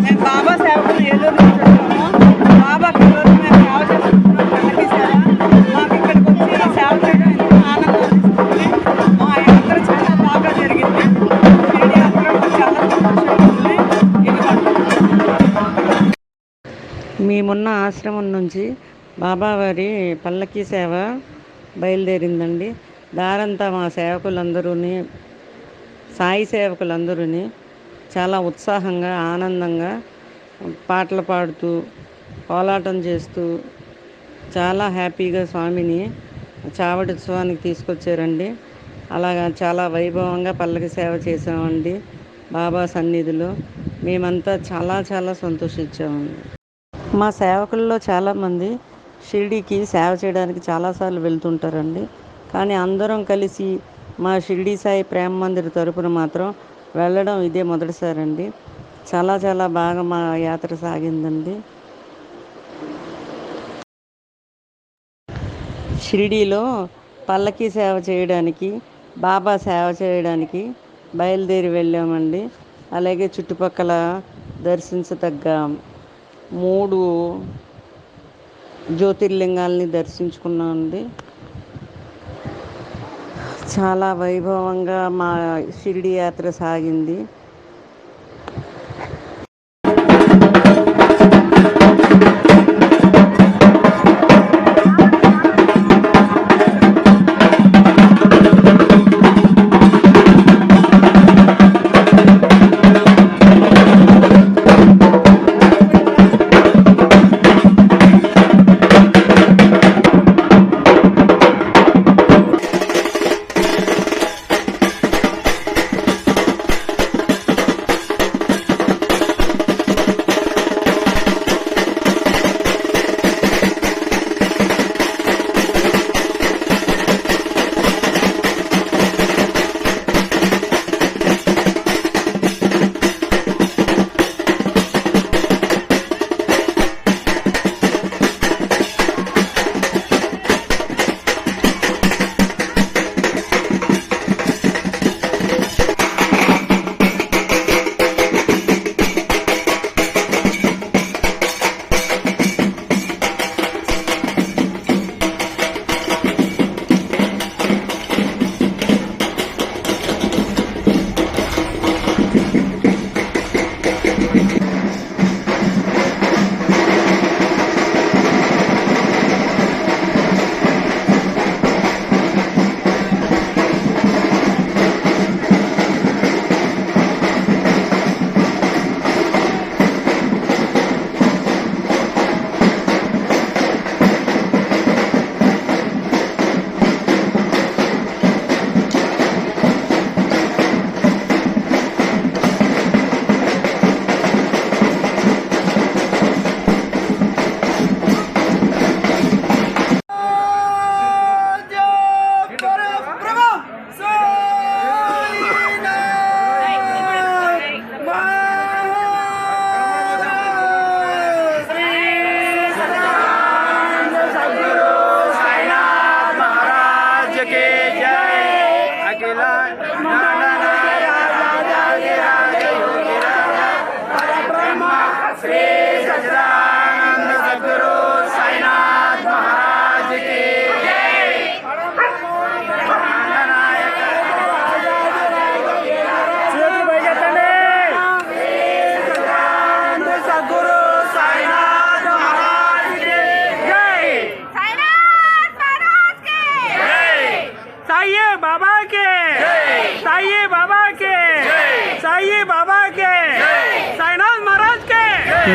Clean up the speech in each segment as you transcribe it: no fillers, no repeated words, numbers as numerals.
మేము బాబా సేవకులు ఏలూరు నుంచి వచ్చాము. బాబాకి ఈరోజు మేము సేవ చేసుకుంటున్నాం. పల్లకి సేవ మాకు ఇక్కడికి వచ్చి సేవ చేయడం ఎంతో ఆనందం అనిపిస్తుంది. మా యాత్ర చాలా బాగా జరిగింది. షిరిడి యాత్ర మాకు చాలా సంతోషంగా ఉంది. మేమున్న ఆశ్రమం నుంచి బాబావారి పల్లకీ సేవ బయలుదేరిందండి. దారంతా మా సేవకులందరూ, సాయి సేవకులందరూ చాలా ఉత్సాహంగా ఆనందంగా పాటలు పాడుతూ కోలాటం చేస్తూ చాలా హ్యాపీగా స్వామిని చావడి ఉత్సవానికి తీసుకొచ్చారండి. అలాగా చాలా వైభవంగా పల్లకి సేవ చేసామండి బాబా సన్నిధిలో. మేమంతా చాలా చాలా సంతోషించామండి. మా సేవకుల్లో చాలామంది షిరిడీకి సేవ చేయడానికి చాలాసార్లు వెళ్తుంటారండి. కానీ అందరం కలిసి మా షిరిడీ సాయి ప్రేమ మందిర్ తరపున మాత్రం వెళ్ళడం ఇదే మొదటిసారండి. చాలా చాలా బాగా మా యాత్ర సాగిందండి. షిరిడీలో పల్లకీ సేవ చేయడానికి, బాబా సేవ చేయడానికి బయలుదేరి వెళ్ళామండి. అలాగే చుట్టుపక్కల దర్శించదగ్గ 3 జ్యోతిర్లింగాల్ని దర్శించుకున్నామండి. చాలా వైభవంగా మా షిరిడి యాత్ర సాగింది.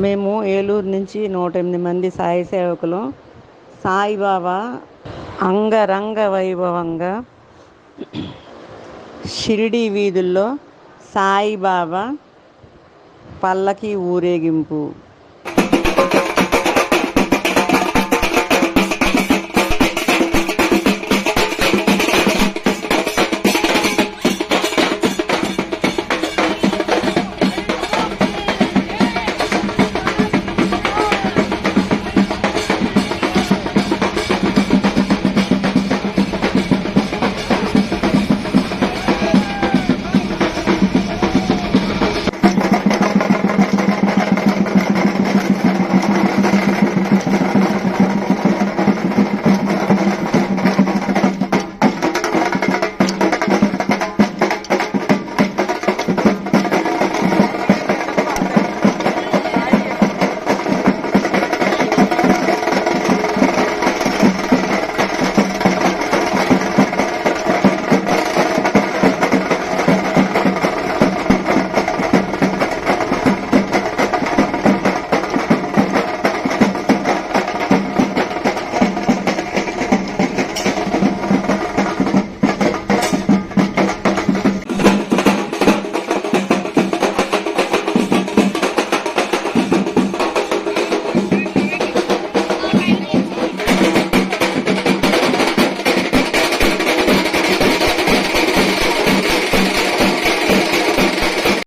మేము ఏలూరు నుంచి 108 మంది సాయి సేవకులు సాయిబాబా అంగరంగ వైభవంగా షిరిడి వీధుల్లో సాయిబాబా పల్లకి ఊరేగింపు